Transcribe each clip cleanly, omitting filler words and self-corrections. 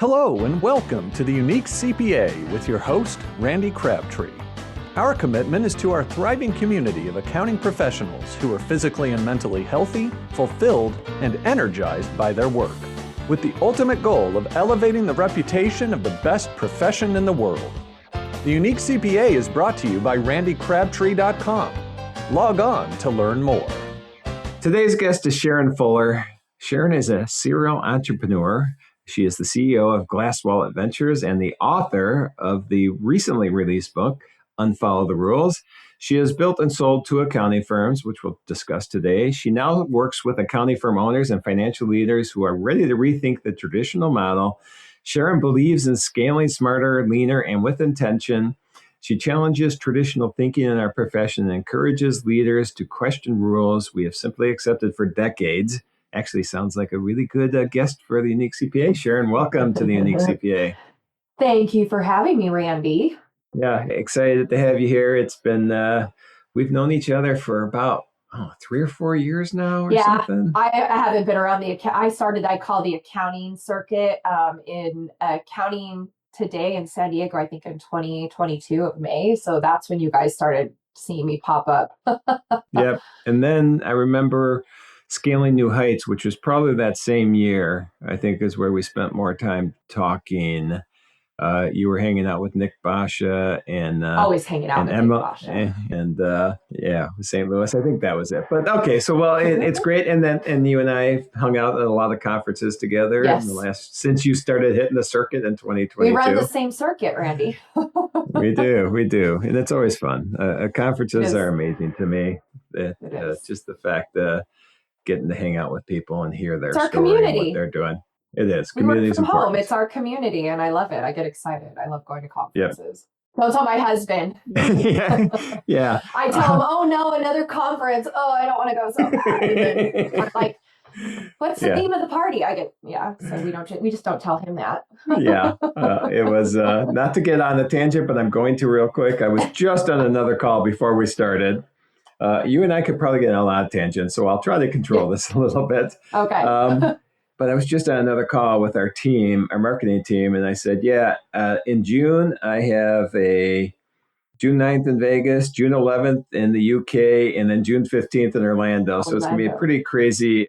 Hello and welcome to the Unique CPA with your host, Randy Crabtree. Our commitment is to our thriving community of accounting professionals who are physically and mentally healthy, fulfilled, and energized by their work, with the ultimate goal of elevating the reputation of the best profession in the world. The Unique CPA is brought to you by randycrabtree.com. Log on to learn more. Today's guest is Sharrin Fuller. Sharrin is a serial entrepreneur. She is the CEO of Glass Wallet Ventures and the author of the recently released book, Unfollow the Rules. She has built and sold 2 accounting firms, which we'll discuss today. She now works with accounting firm owners and financial leaders who are ready to rethink the traditional model. Sharrin believes in scaling smarter, leaner, and with intention. She challenges traditional thinking in our profession and encourages leaders to question rules we have simply accepted for decades. Actually sounds like a really good guest for the Unique CPA. Sharrin, welcome to the Unique CPA. Thank you for having me, Randy. Yeah, excited to have you here. It's been, we've known each other for about 3 or 4 years now or something. I haven't been around I call the accounting circuit in Accounting Today in San Diego, I think in 2022 of May. So that's when you guys started seeing me pop up. Yep. And then I remember Scaling New Heights, which was probably that same year, I think is where we spent more time talking. You were hanging out with Nick Basha and always hanging out with Emma, Nick Basha. And St. Louis. I think that was it. But okay, so it's great. And you and I hung out at a lot of conferences together since you started hitting the circuit in 2022. We run the same circuit, Randy. We do, and it's always fun. Conferences are amazing to me. Just the fact getting to hang out with people and hear their story and what they're doing. It is. Community is important. Home. It's our community, and I love it. I get excited. I love going to conferences. Yep. Don't tell my husband. yeah. I tell him, "Oh no, another conference. Oh, I don't want to go so bad." I'm like, "What's the theme of the party?" So we just don't tell him that. It was not to get on a tangent, but I'm going to real quick. I was just on another call before we started. You and I could probably get on a lot of tangents, so I'll try to control this a little bit. Okay. But I was just on another call with our marketing team, and I said, in June, I have a June 9th in Vegas, June 11th in the UK, and then June 15th in Orlando. So it's going to be a pretty crazy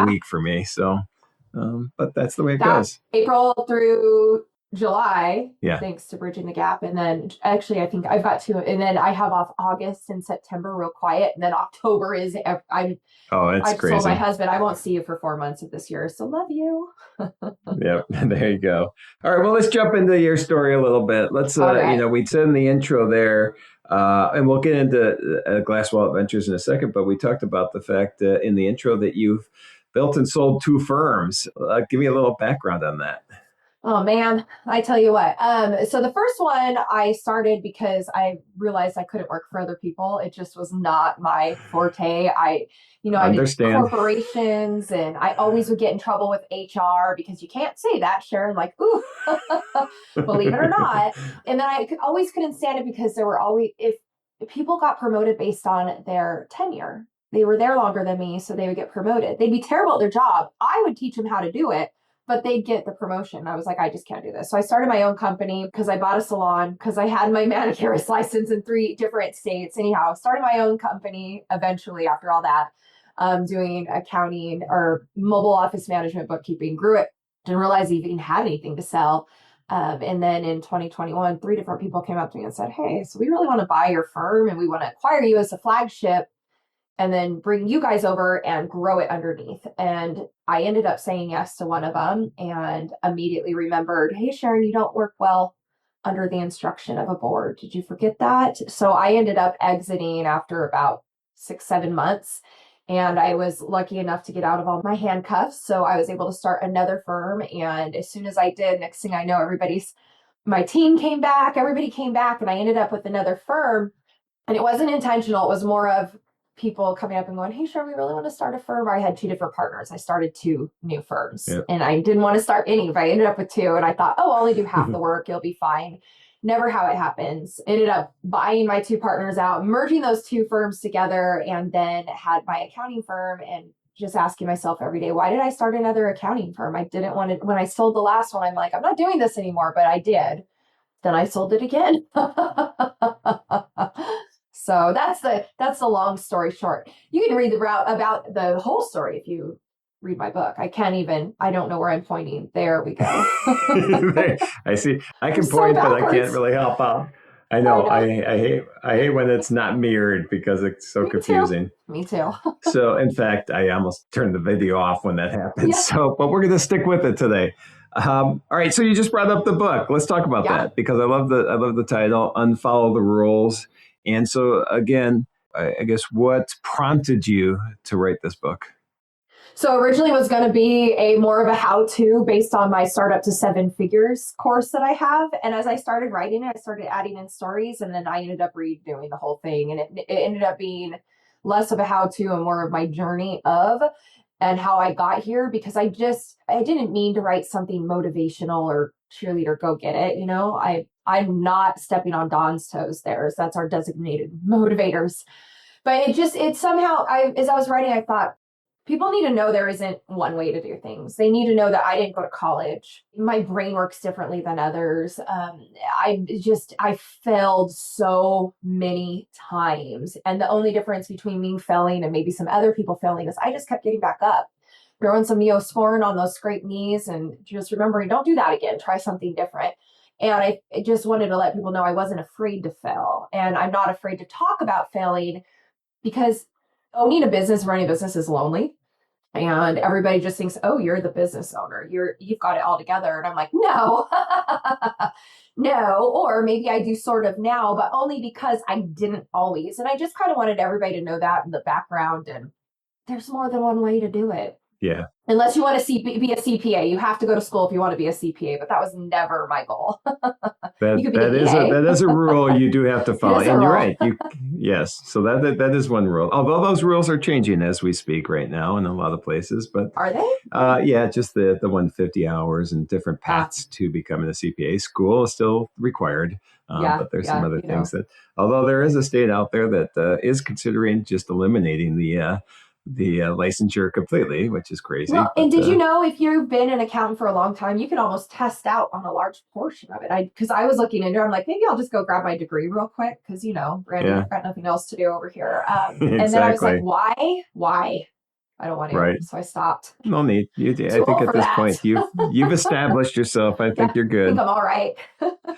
week for me. So, but that's the way it goes. April through July, thanks to Bridging the Gap. And then actually, I think I've got 2, and then I have off August and September real quiet. And then October is, it's I crazy. told my husband, I won't see you for 4 months of this year. So love you. Yep. There you go. All right. Well, let's jump into your story a little bit. Let's, we said in the intro there, and we'll get into Glass Wallet Ventures in a second, but we talked about the fact in the intro that you've built and sold 2 firms. Give me a little background on that. Oh man, I tell you what. So the first one I started because I realized I couldn't work for other people. It just was not my forte. I did corporations, and I always would get in trouble with HR because you can't say that, Sharrin, like, ooh, believe it or not. And then I always couldn't stand it because there were always, if people got promoted based on their tenure, they were there longer than me, so they would get promoted. They'd be terrible at their job. I would teach them how to do it, but they'd get the promotion. I was like, I just can't do this. So I started my own company because I bought a salon because I had my manicurist license in 3 different states. Anyhow, started my own company eventually after all that, doing accounting or mobile office management, bookkeeping, grew it. Didn't realize I even had anything to sell. And then in 2021, 3 different people came up to me and said, hey, so we really want to buy your firm and we want to acquire you as a flagship and then bring you guys over and grow it underneath. And I ended up saying yes to one of them and immediately remembered, hey, Sharrin, you don't work well under the instruction of a board. Did you forget that? So I ended up exiting after about 6-7 months. And I was lucky enough to get out of all my handcuffs. So I was able to start another firm. And as soon as I did, next thing I know, my team came back, everybody came back, and I ended up with another firm. And it wasn't intentional. It was more of people coming up and going, hey, Sharrin, we really want to start a firm. I had 2 different partners. I started 2 new firms and I didn't want to start any, but I ended up with 2. And I thought, I'll only do half the work. It'll be fine. Never how it happens. Ended up buying my 2 partners out, merging those 2 firms together, and then had my accounting firm and just asking myself every day, why did I start another accounting firm? I didn't want to, when I sold the last one, I'm like, I'm not doing this anymore, but I did. Then I sold it again. So that's the long story short. You can read about the whole story if you read my book. I don't know where I'm pointing. There we go. I see. I can point, but I can't really help out. I know. I hate when it's not mirrored because it's so confusing. Me too. So in fact, I almost turned the video off when that happened. Yeah. So, but we're going to stick with it today. All right. So you just brought up the book. Let's talk about that because I love the title, Unfollow the Rules. And so again, I guess what prompted you to write this book? So originally it was going to be more of a how-to based on my Startup to Seven Figures course that I have. And as I started writing it, I started adding in stories, and then I ended up redoing the whole thing. And it ended up being less of a how-to and more of my journey and how I got here, because I didn't mean to write something motivational or cheerleader, go get it. You know, I'm not stepping on Dawn's toes there. That's our designated motivators. But it somehow, as I was writing, I thought, people need to know there isn't one way to do things. They need to know that I didn't go to college. My brain works differently than others. I failed so many times. And the only difference between me failing and maybe some other people failing is I just kept getting back up, throwing some Neosporin on those scraped knees and just remembering, don't do that again. Try something different. And I just wanted to let people know I wasn't afraid to fail. And I'm not afraid to talk about failing, because owning a business, running a business is lonely. And everybody just thinks, oh, you're the business owner. You've got it all together. And I'm like, no, no. Or maybe I do sort of now, but only because I didn't always. And I just kind of wanted everybody to know that in the background. And there's more than one way to do it. Yeah. Unless you want to be a CPA. You have to go to school if you want to be a CPA, but that was never my goal. That is a rule you do have to follow. And you're right. Yes. So that is one rule. Although those rules are changing as we speak right now in a lot of places. But are they? Yeah, just the 150 hours and different paths to becoming a CPA. School is still required. But there's some other things that, although there is a state out there that is considering just eliminating the licensure completely, which is crazy. Well, and did you know, if you've been an accountant for a long time, you can almost test out on a large portion of it. Because I was looking into it, I'm like, maybe I'll just go grab my degree real quick, because Randy, I've got nothing else to do over here. Exactly. And then I was like, why? I don't want to. Right. So I stopped. No need. I think at this point you've established yourself. I think you're good. I think I'm all right.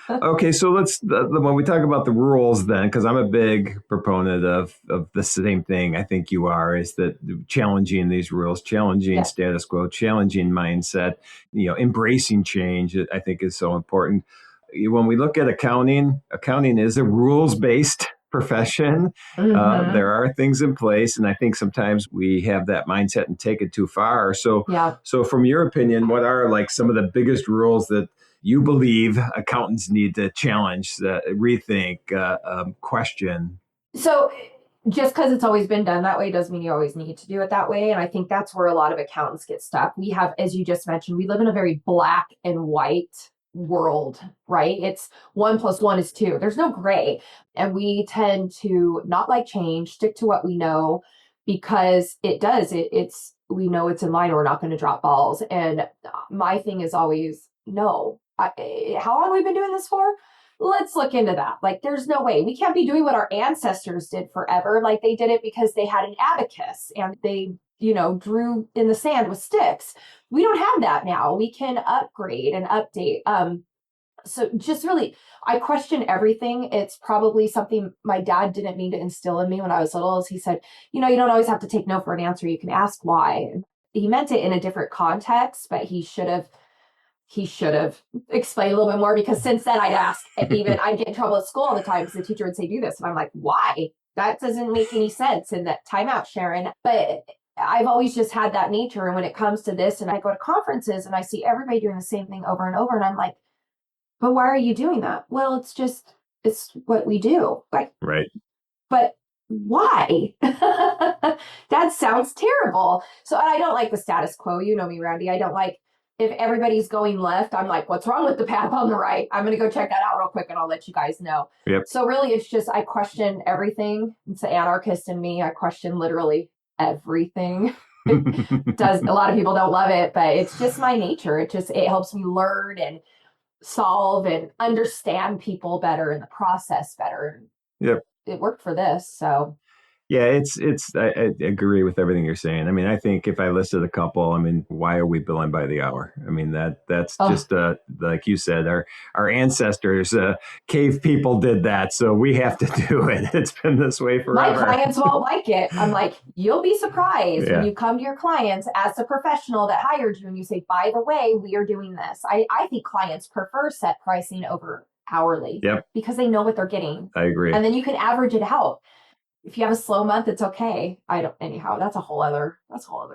Okay, so when we talk about the rules then, because I'm a big proponent of the same thing I think you are, is that challenging these rules, challenging status quo, challenging mindset, embracing change, I think is so important. When we look at accounting is a rules-based profession. Mm-hmm. There are things in place, and I think sometimes we have that mindset and take it too far. So from your opinion, what are like some of the biggest rules that you believe accountants need to challenge, rethink, question? So just because it's always been done that way doesn't mean you always need to do it that way. And I think that's where a lot of accountants get stuck. We have, as you just mentioned, we live in a very black and white world, right? It's 1 + 1 is 2. There's no gray. And we tend to not like change, stick to what we know, because we know it's in line, or we're not going to drop balls. And my thing is always, no, how long have we been doing this for? Let's look into that. Like, there's no way. We can't be doing what our ancestors did forever. Like, they did it because they had an abacus and they drew in the sand with sticks. We don't have that now. We can upgrade and update. So just really, I question everything. It's probably something my dad didn't mean to instill in me when I was little, as he said, you don't always have to take no for an answer. You can ask why. He meant it in a different context, but he should have explained a little bit more, because since then I'd ask, even I'd get in trouble at school all the time because the teacher would say, do this. And I'm like, why? That doesn't make any sense. And that timeout, Sharrin. But I've always just had that nature. And when it comes to this, and I go to conferences and I see everybody doing the same thing over and over, and I'm like, but why are you doing that? Well, it's what we do. Like, right. But why? That sounds terrible. So I don't like the status quo. You know me, Randy. I don't like, if everybody's going left, I'm like, what's wrong with the path on the right? I'm going to go check that out real quick and I'll let you guys know. Yep. So really, it's just, I question everything. It's the anarchist in me. I question literally everything. does. A lot of people don't love it, but it's just my nature. It helps me learn and solve and understand people better and the process better. Yep. It worked for this. So yeah, I agree with everything you're saying. I mean, I think if I listed a couple, I mean, why are we billing by the hour? I mean, that's just, like you said, our ancestors, cave people did that. So we have to do it. It's been this way forever. My clients won't like it. I'm like, you'll be surprised when you come to your clients as the professional that hired you and you say, by the way, we are doing this. I think clients prefer set pricing over hourly because they know what they're getting. I agree. And then you can average it out. If you have a slow month, it's okay. Anyhow, that's a whole other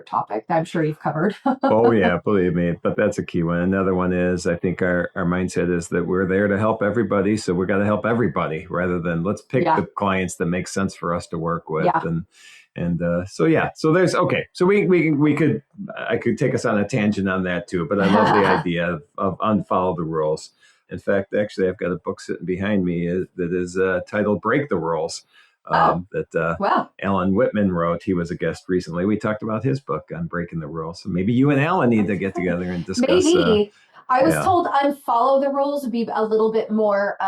topic that I'm sure you've covered. Oh yeah, believe me. But that's a key one. Another one is, I think our mindset is that we're there to help everybody. So we got to help everybody rather than let's pick the clients that make sense for us to work with. So there's, okay. So I could take us on a tangent on that too, but I love the idea of unfollow the rules. In fact, actually, I've got a book sitting behind me that is titled Break the Rules. Alan Whitman wrote. He was a guest recently. We talked about his book on breaking the rules. So maybe you and Alan need to get together and discuss. Maybe. I was told unfollow the rules would be a little bit more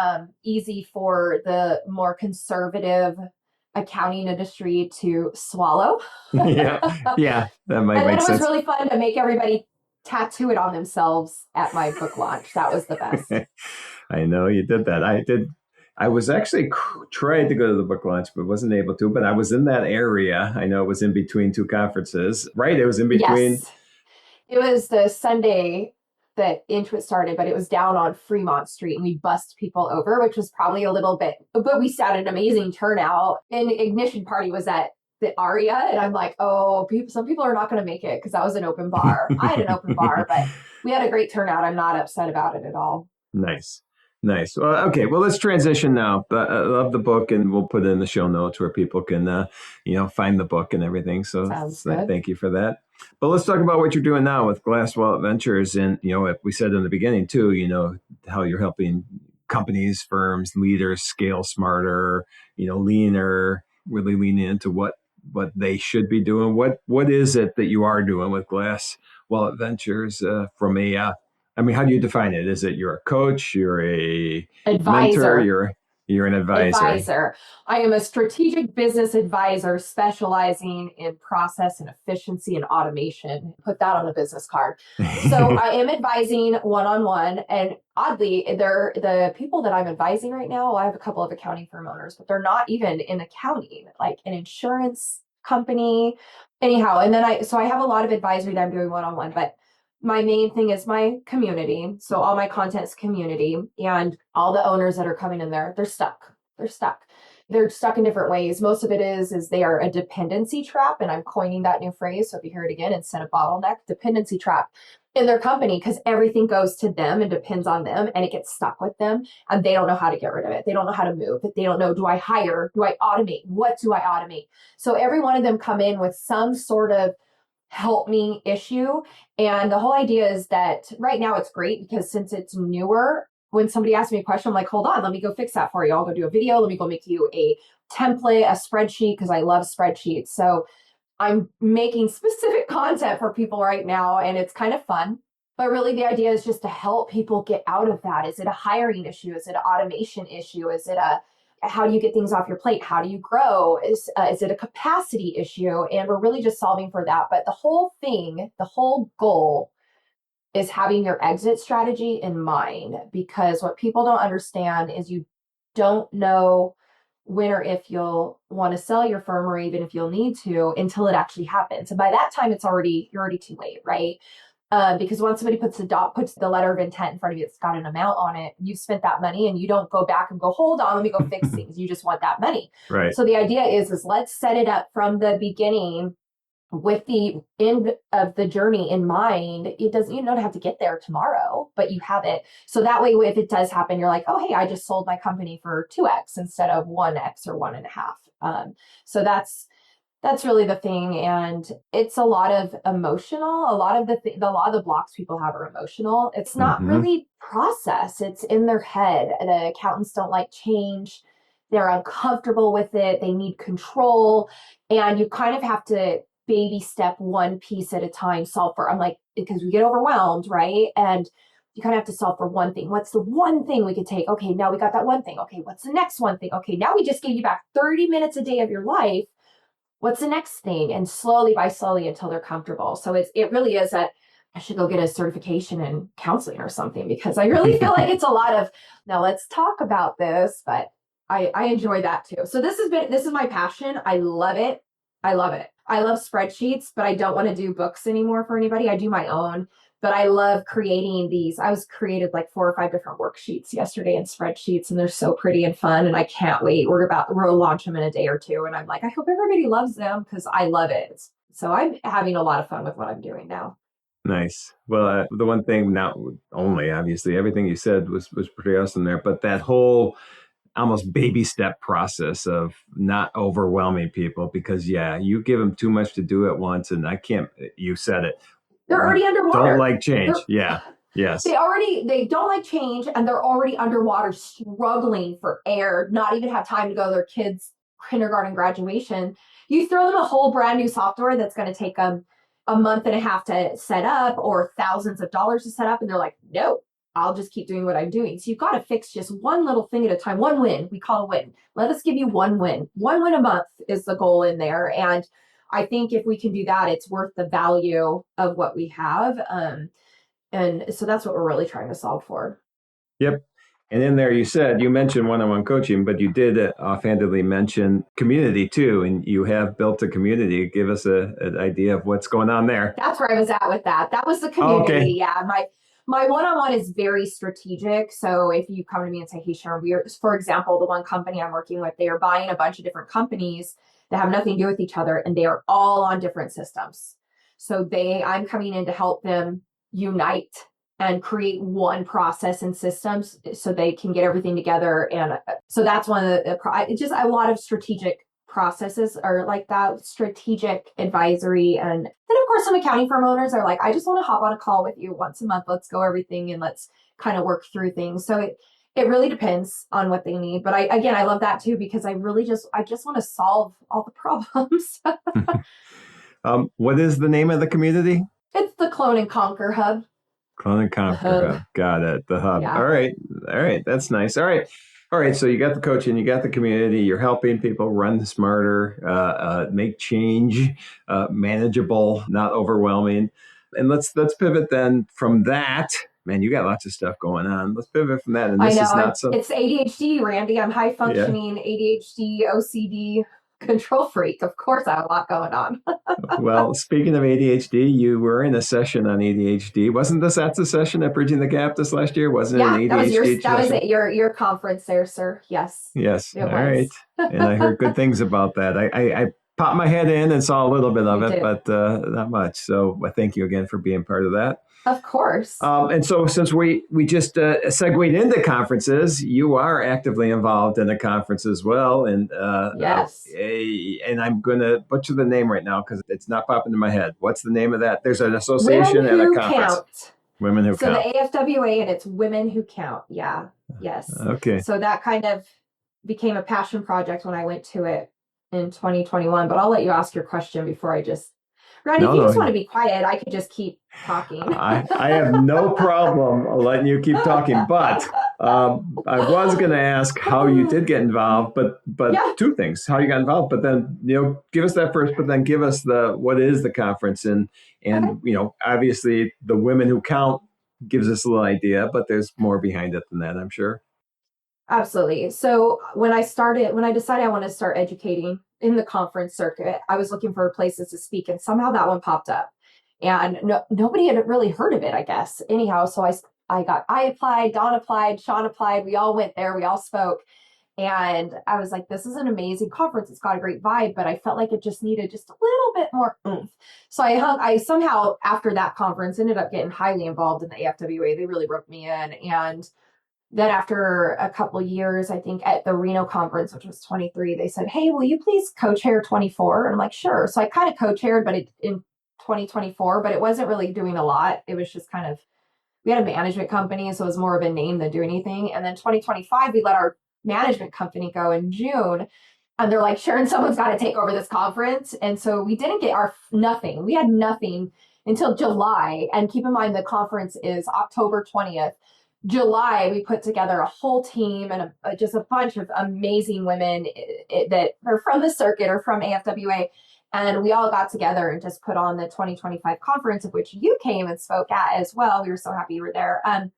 easy for the more conservative accounting industry to swallow. yeah, that might make sense. And it was really fun to make everybody tattoo it on themselves at my book launch. That was the best. I know you did that. I was actually tried to go to the book launch, but wasn't able to. But I was in that area. I know it was in between two conferences, right? It was in between. Yes. It was the Sunday that Intuit started, but it was down on Fremont Street, and we bussed people over, which was probably a little bit, but we had an amazing turnout. And Ignition Party was at the Aria, and I'm like, some people are not going to make it because that was an open bar. I had an open bar, but we had a great turnout. I'm not upset about it at all. Nice. Well, okay. Well, let's transition now. But I love the book, and we'll put it in the show notes where people can, find the book and everything. So thank you for that. But let's talk about what you're doing now with Glass Wallet Ventures. And, we said in the beginning too, how you're helping companies, firms, leaders scale smarter, leaner, really leaning into what they should be doing. What is it that you are doing with Glass Wallet Ventures from a how do you define it? Is it you're a coach, you're a advisor, mentor, you're an advisor? I am a strategic business advisor specializing in process and efficiency and automation. Put that on a business card. So I am advising one-on-one, and oddly, they're the people that I'm advising right now. I have a couple of accounting firm owners, but they're not even in accounting, like an insurance company. Anyhow, and then I have a lot of advisory that I'm doing one-on-one, but my main thing is my community. So all my content is community, and all the owners that are coming in there, they're stuck. They're stuck in different ways. Most of it is they are a dependency trap. And I'm coining that new phrase. So if you hear it again, instead of bottleneck, dependency trap in their company, because everything goes to them and depends on them, and it gets stuck with them, and they don't know how to get rid of it. They don't know how to move it. They don't know, do I hire? Do I automate? What do I automate? So every one of them come in with some sort of help me issue. And the whole idea is that right now it's great because since it's newer, when somebody asks me a question, I'm like, hold on, let me go fix that for you. I'll go do a video. Let me go make you a template, a spreadsheet, because I love spreadsheets. So I'm making specific content for people right now, and it's kind of fun. But really the idea is just to help people get out of that. Is it a hiring issue? Is it an automation issue? Is it how do you get things off your plate? How do you grow? Is it a capacity issue? And we're really just solving for that. But the whole goal is having your exit strategy in mind, because what people don't understand is you don't know when or if you'll want to sell your firm, or even if you'll need to, until it actually happens. And by that time, you're already too late, right? Because once somebody puts the letter of intent in front of you, it's got an amount on it, you've spent that money, and you don't go back and go, hold on, let me go fix things. You just want that money. Right. So the idea is let's set it up from the beginning with the end of the journey in mind. You don't have to get there tomorrow, but you have it. So that way, if it does happen, you're like, oh, hey, I just sold my company for 2x instead of 1x or 1.5. So that's really the thing. And it's a lot of emotional. A lot of the blocks people have are emotional. It's not really process. It's in their head. The accountants don't like change. They're uncomfortable with it. They need control. And you kind of have to baby step, one piece at a time, solve for, I'm like, because we get overwhelmed, right? And you kind of have to solve for one thing. What's the one thing we could take? Okay, now we got that one thing. Okay, what's the next one thing? Okay, now we just gave you back 30 minutes a day of your life. What's the next thing? And slowly by slowly until they're comfortable. So it really is that I should go get a certification in counseling or something, because I really feel like it's a lot of, now let's talk about this, but I enjoy that too. So this is my passion. I love it. I love it. I love spreadsheets, but I don't want to do books anymore for anybody. I do my own, but I love creating these. I was created like 4 or 5 different worksheets yesterday in spreadsheets, and they're so pretty and fun. And I can't wait. We'll launch them in a day or two. And I'm like, I hope everybody loves them because I love it. So I'm having a lot of fun with what I'm doing now. Nice. Well, the one thing, not only obviously everything you said was pretty awesome there, but that whole almost baby step process of not overwhelming people, because you give them too much to do at once, and you said it. They're already underwater. Don't like change. Yes. They don't like change, and they're already underwater, struggling for air, not even have time to go to their kids' kindergarten graduation. You throw them a whole brand new software that's going to take them a month and a half to set up, or thousands of dollars to set up, and they're like, no, I'll just keep doing what I'm doing. So you've got to fix just one little thing at a time. One win, we call a win. Let us give you one win. One win a month is the goal in there. And I think if we can do that, it's worth the value of what we have. And so that's what we're really trying to solve for. Yep. And in there, you mentioned one-on-one coaching, but you did offhandedly mention community too. And you have built a community. Give us an idea of what's going on there. That's where I was at with that. That was the community. Okay. Yeah. My one-on-one is very strategic. So if you come to me and say, hey, Sharrin, for example, the one company I'm working with, they are buying a bunch of different companies that have nothing to do with each other, and they are all on different systems. So I'm coming in to help them unite and create one process and systems so they can get everything together. And so that's one of it's just a lot of strategic processes are like that, strategic advisory. And then of course some accounting firm owners are like, I just want to hop on a call with you once a month. Let's go everything and let's kind of work through things. So it really depends on what they need. But I love that too, because I just want to solve all the problems. What is the name of the community? It's the Clone and Conquer Hub. Clone and Conquer Hub. Got it. The hub. Yeah. All right. That's nice. All right. So you got the coaching, you got the community, you're helping people run smarter, make change manageable, not overwhelming. And let's pivot then from that. Man, you got lots of stuff going on. Let's pivot from that. And this is not so. It's ADHD, Randy. I'm high functioning ADHD, OCD control freak. Of course, I have a lot going on. Well, speaking of ADHD, you were in a session on ADHD. Wasn't that's a session at Bridging the Gap this last year? Wasn't it an ADHD that was your conference there, sir. Yes. All right. And I heard good things about that. I popped my head in and saw a little bit of it, but not much. So thank you again for being part of that. Of course. And so since we just segued into conferences, you are actively involved in a conference as well. And yes. And I'm going to butcher the name right now because it's not popping in my head. What's the name of that? There's an association and a conference. Count. Women Who Count. So the AFWA, and it's Women Who Count. Yeah. Yes. Okay. So that kind of became a passion project when I went to it in 2021. But I'll let you ask your question before I just... Randy, if you just want to be quiet, I could just keep talking. I have no problem letting you keep talking, but I was going to ask how you did get involved, but yeah. Two things: how you got involved, but then give us that first, but then give us what is the conference, and okay. Obviously the Women Who Count gives us a little idea, but there's more behind it than that, I'm sure. Absolutely. So when I decided I wanted to start educating in the conference circuit, I was looking for places to speak, and somehow that one popped up, and nobody had really heard of it, I guess. Anyhow, so I applied, Dawn applied, Sean applied. We all went there. We all spoke, and I was like, this is an amazing conference. It's got a great vibe, but I felt like it just needed just a little bit more oomph. So I somehow after that conference ended up getting highly involved in the AFWA. They really roped me in, and then after a couple of years, I think at the Reno conference, which was 23, they said, hey, will you please co-chair 24? And I'm like, sure. So I kind of co-chaired, but in 2024, but it wasn't really doing a lot. It was just kind of, we had a management company, so it was more of a name than do anything. And then 2025, we let our management company go in June. And they're like, Sharrin, someone's got to take over this conference. And so we didn't get nothing. We had nothing until July. And keep in mind, the conference is October 20th. July, we put together a whole team and just a bunch of amazing women that are from the circuit or from AFWA. And we all got together and just put on the 2025 conference, of which you came and spoke at as well. We were so happy you were there. And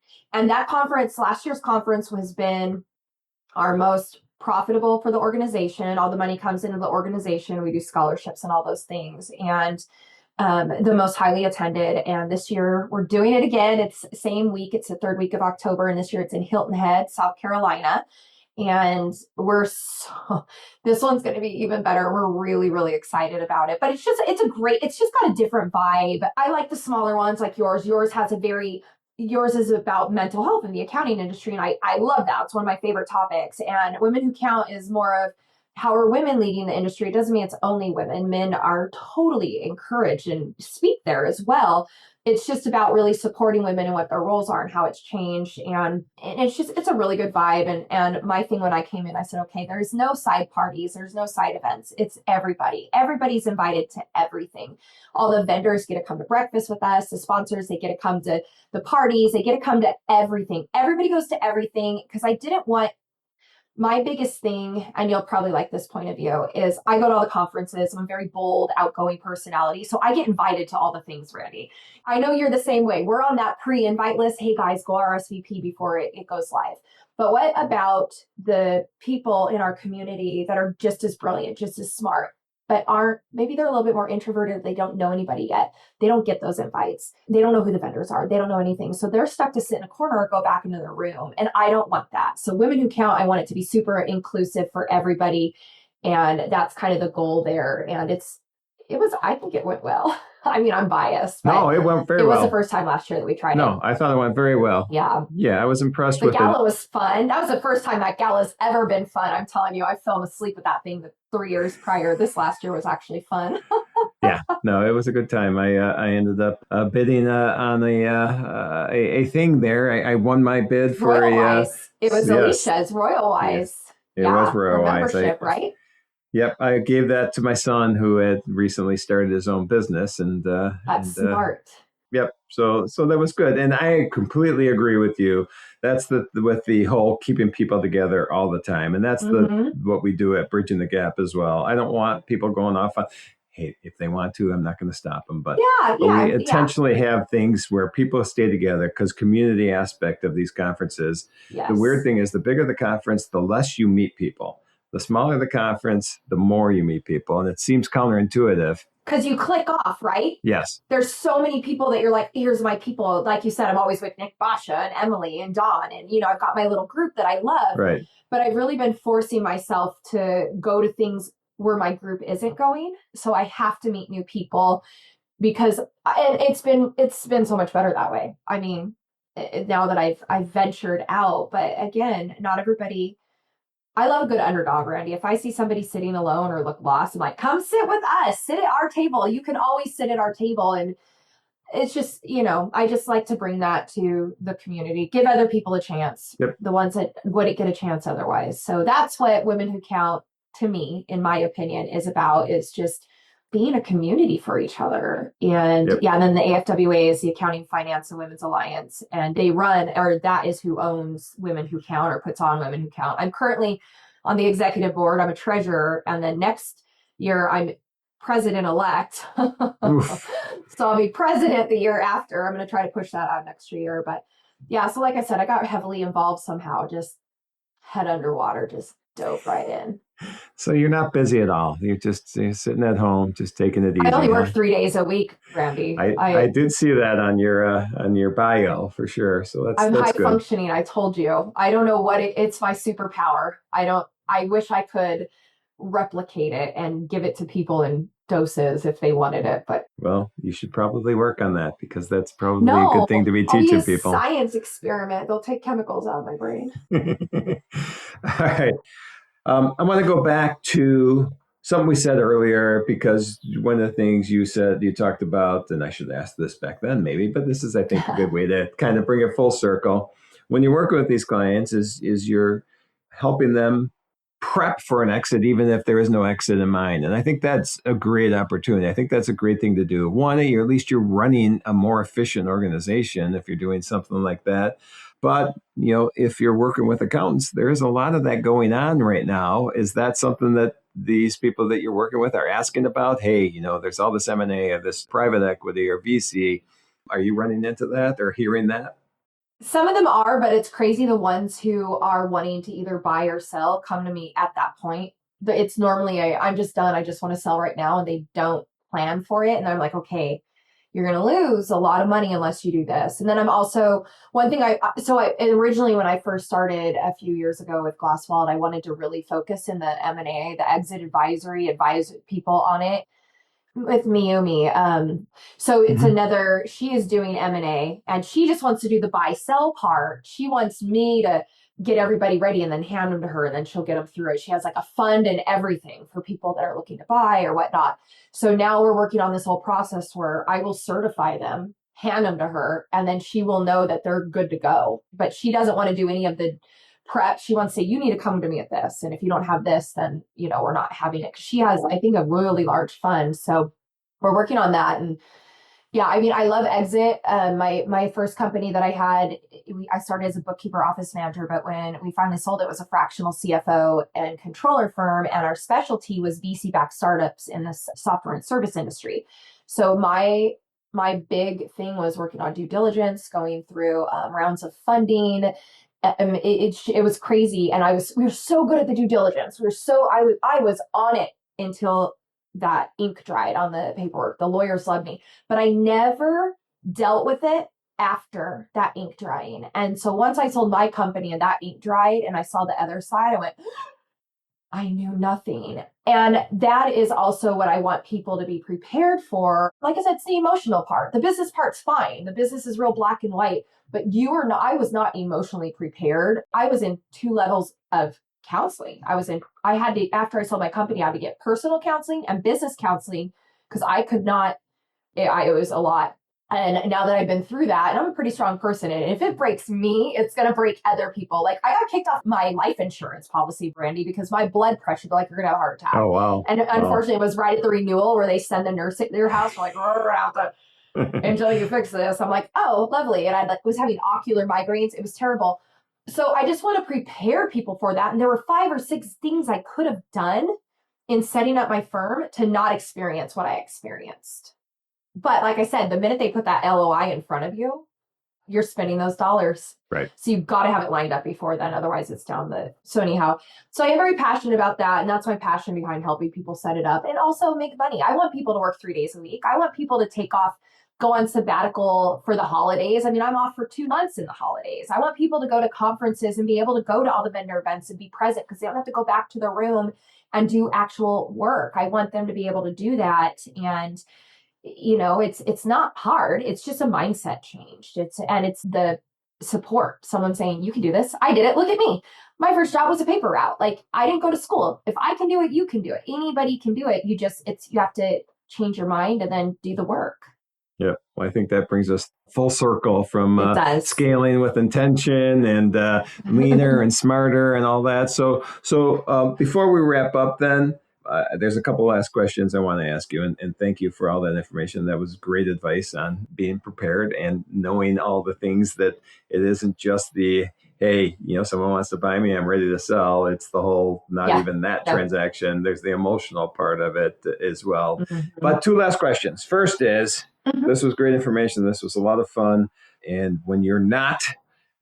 that conference, last year's conference, has been our most profitable for the organization. All the money comes into the organization. We do scholarships and all those things. And the most highly attended. And this year we're doing it again. It's same week. It's the third week of October. And this year it's in Hilton Head, South Carolina. And this one's going to be even better. We're really, really excited about it. But it's just got a different vibe. I like the smaller ones like yours. Yours is about mental health in the accounting industry. And I love that. It's one of my favorite topics. And Women Who Count is more of how are women leading the industry. It doesn't mean it's only women. Men are totally encouraged and speak there as well. It's just about really supporting women and what their roles are and how it's changed. And it's a really good vibe. And my thing when I came in, I said, okay, there's no side parties. There's no side events. It's everybody. Everybody's invited to everything. All the vendors get to come to breakfast with us. The sponsors, they get to come to the parties. They get to come to everything. Everybody goes to everything because I didn't want my biggest thing, and you'll probably like this point of view, is I go to all the conferences. I'm a very bold, outgoing personality. So I get invited to all the things, Randy. I know you're the same way. We're on that pre-invite list. Hey guys, go RSVP before it goes live. But what about the people in our community that are just as brilliant, just as smart, but maybe they're a little bit more introverted. They don't know anybody yet. They don't get those invites. They don't know who the vendors are. They don't know anything. So they're stuck to sit in a corner or go back into their room. And I don't want that. So Women Who Count, I want it to be super inclusive for everybody. And that's kind of the goal there. And I think it went well. I mean, I'm biased. No, it went very well. It was the first time last year that we tried it. No, I thought it went very well. Yeah. Yeah, I was impressed with it. The gala was fun. That was the first time that gala's ever been fun. I'm telling you, I fell asleep with that thing the 3 years prior. This last year was actually fun. Yeah, no, it was a good time. I ended up bidding on a thing there. I won my bid for Royal Wise. It was Alicia's Royal Wise. It was Royal Wise. Membership, right? Yep, I gave that to my son who had recently started his own business, and that's smart. Yep. So that was good, and I completely agree with you. That's with the whole keeping people together all the time, and that's what we do at Bridging the Gap as well. I don't want people going off on, hey, if they want to, I'm not going to stop them, but we intentionally have things where people stay together because community aspect of these conferences. Yes. The weird thing is, the bigger the conference, the less you meet people. The smaller the conference, the more you meet people. And it seems counterintuitive. Because you click off, right? Yes. There's so many people that you're like, here's my people. Like you said, I'm always with Nick, Basha, and Emily, and Dawn. And, I've got my little group that I love. Right. But I've really been forcing myself to go to things where my group isn't going. So I have to meet new people because it's been so much better that way. I mean, now that I've ventured out. But again, not everybody... I love a good underdog, Randy. If I see somebody sitting alone or look lost, I'm like, come sit with us. Sit at our table. You can always sit at our table. And it's just, I just like to bring that to the community. Give other people a chance. Yep. The ones that wouldn't get a chance otherwise. So that's what Women Who Count, to me, in my opinion, is about, is just being a community for each other. And and then the AFWA is the Accounting, Finance, and Women's Alliance. And that is who owns Women Who Count or puts on Women Who Count. I'm currently on the executive board. I'm a treasurer. And then next year, I'm president-elect. So I'll be president the year after. I'm going to try to push that out next year. But yeah, so like I said, I got heavily involved somehow, just head underwater, just dove right in. So you're not busy at all. You're sitting at home, just taking it easy. I only work 3 days a week, Randy. I did see that on your bio for sure. So that's high good. Functioning. I told you. I don't know what it's my superpower. I wish I could replicate it and give it to people in doses if they wanted it. But you should probably work on that because that's probably a good thing to be teaching people. Science experiment. They'll take chemicals out of my brain. All right. I want to go back to something we said earlier, because one of the things you talked about, and I should have asked this back then maybe, but this is, I think, a good way to kind of bring it full circle. When you're working with these clients is you're helping them prep for an exit, even if there is no exit in mind. And I think that's a great opportunity. I think that's a great thing to do. One, at least you're running a more efficient organization if you're doing something like that. But, if you're working with accountants, there is a lot of that going on right now. Is that something that these people that you're working with are asking about? Hey, there's all this M&A or this private equity or VC. Are you running into that or hearing that? Some of them are, but it's crazy. The ones who are wanting to either buy or sell come to me at that point. It's normally I'm just done. I just want to sell right now. And they don't plan for it. And I'm like, okay, you're going to lose a lot of money unless you do this. And then I'm also, one thing originally when I first started a few years ago with Glasswall, I wanted to really focus in the M&A, the exit advisory, advise people on it. With Miyomi. So it's she is doing M&A and she just wants to do the buy sell part. She wants me to get everybody ready and then hand them to her and then she'll get them through it. She has like a fund and everything for people that are looking to buy or whatnot. So now we're working on this whole process where I will certify them, hand them to her, and then she will know that they're good to go. But she doesn't want to do any of the prep. She wants to say, you need to come to me at this. And if you don't have this, then, we're not having it. Cause she has, I think, a really large fund. So we're working on that. And yeah, I love exit. My first company that I had, I started as a bookkeeper office manager, but when we finally sold it was a fractional CFO and controller firm. And our specialty was VC-backed startups in the software and service industry. So my big thing was working on due diligence, going through rounds of funding. It was crazy. And we were so good at the due diligence. I was on it until that ink dried on the paperwork. The lawyers loved me, but I never dealt with it after that ink drying. And so once I sold my company and that ink dried and I saw the other side, I went, I knew nothing. And that is also what I want people to be prepared for. Like I said, it's the emotional part. The business part's fine. The business is real black and white, but I was not emotionally prepared. I was in 2 levels of counseling. After I sold my company, I had to get personal counseling and business counseling because I could not, it was a lot. And now that I've been through that, and I'm a pretty strong person, and if it breaks me, it's going to break other people. Like I got kicked off my life insurance policy, Brandy, because my blood pressure, they're like, you're going to have a heart attack. Oh, wow. And unfortunately, it was right at the renewal where they send the nurse at their house, like, until you fix this. I'm like, oh, lovely. And I was having ocular migraines. It was terrible. So I just want to prepare people for that. And there were 5 or 6 things I could have done in setting up my firm to not experience what I experienced. But like I said, the minute they put that LOI in front of you, you're spending those dollars. Right. So you've got to have it lined up before then. Otherwise it's down so anyhow. So I am very passionate about that. And that's my passion behind helping people set it up and also make money. I want people to work 3 days a week. I want people to go on sabbatical for the holidays. I'm off for 2 months in the holidays. I want people to go to conferences and be able to go to all the vendor events and be present because they don't have to go back to their room and do actual work. I want them to be able to do that. And it's not hard. It's just a mindset change. It's the support. Someone saying, you can do this. I did it. Look at me. My first job was a paper route. Like I didn't go to school. If I can do it, you can do it. Anybody can do it. You have to change your mind and then do the work. Yeah. Well, I think that brings us full circle from scaling with intention and leaner and smarter and all that. So before we wrap up then, there's a couple last questions I want to ask you. And thank you for all that information. That was great advice on being prepared and knowing all the things that it isn't just the, hey, someone wants to buy me, I'm ready to sell. It's the whole, even that transaction. There's the emotional part of it as well. Mm-hmm. But 2 last questions. First is, this was great information. This was a lot of fun. And when you're not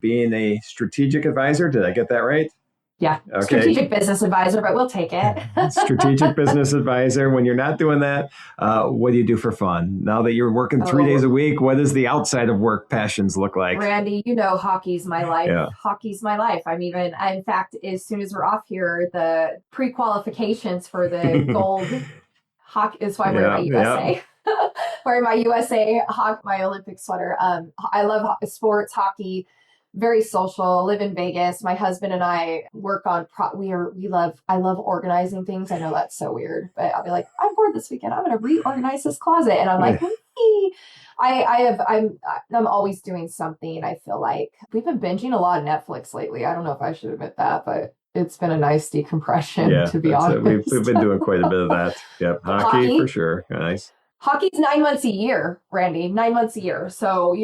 being a strategic advisor, did I get that right? Yeah. Okay. Strategic business advisor, but we'll take it. Strategic business advisor. When you're not doing that, what do you do for fun? Now that you're working 3 days a week, what does the outside of work passions look like? Randy, hockey's my life. Yeah. Hockey's my life. In fact, as soon as we're off here, the pre-qualifications for the gold hockey is why we're in my USA. Yeah. Wearing my USA, my Olympic sweater. I love sports, hockey. Very social, live in Vegas. My husband and I work on, I love organizing things. I know that's so weird, but I'll be like, I'm bored this weekend. I'm going to reorganize this closet. And I'm like, I'm always doing something. I feel like we've been binging a lot of Netflix lately. I don't know if I should admit that, but it's been a nice decompression, to be honest. We've been doing quite a bit of that. Yep. Hockey for sure. Nice. Hockey's 9 months a year, Randy, 9 months a year. So,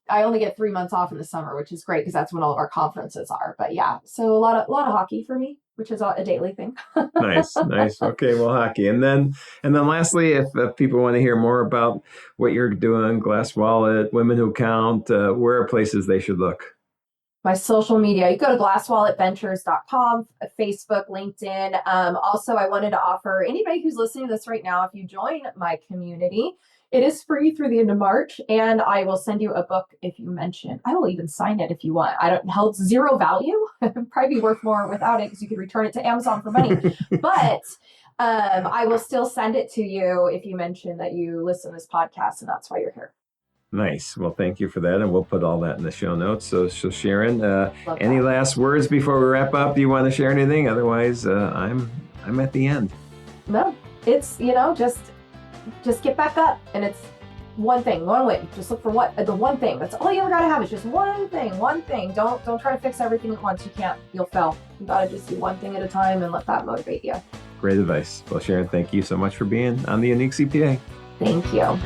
I only get 3 months off in the summer, which is great because that's when all of our conferences are. But yeah, so a lot of hockey for me, which is a daily thing. Nice. Okay, well, hockey. And then lastly, if people want to hear more about what you're doing, Glass Wallet, Women Who Count, where are places they should look? My social media, you go to glasswalletventures.com, Facebook, LinkedIn. Also, I wanted to offer anybody who's listening to this right now, if you join my community, it is free through the end of March, and I will send you a book if you mention. I will even sign it if you want. I don't hold zero value. It'd probably be worth more without it because you could return it to Amazon for money. But I will still send it to you if you mention that you listen to this podcast, and that's why you're here. Nice. Well, thank you for that. And we'll put all that in the show notes. So Sharrin, any last words before we wrap up? Do you want to share anything? Otherwise, I'm at the end. No, it's, just get back up. And it's one thing, one way. Just look for the one thing. That's all you ever got to have is just one thing. Don't try to fix everything at once. You can't. You'll fail. You got to just do one thing at a time and let that motivate you. Great advice. Well, Sharrin, thank you so much for being on the Unique CPA. Thank you.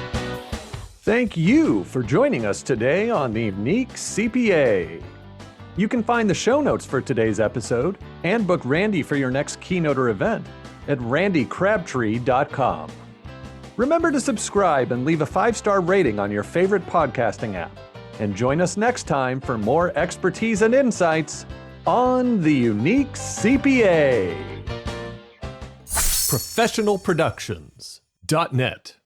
Thank you for joining us today on the Unique CPA. You can find the show notes for today's episode and book Randy for your next keynote or event at randycrabtree.com. Remember to subscribe and leave a 5-star rating on your favorite podcasting app. And join us next time for more expertise and insights on the Unique CPA. ProfessionalProductions.net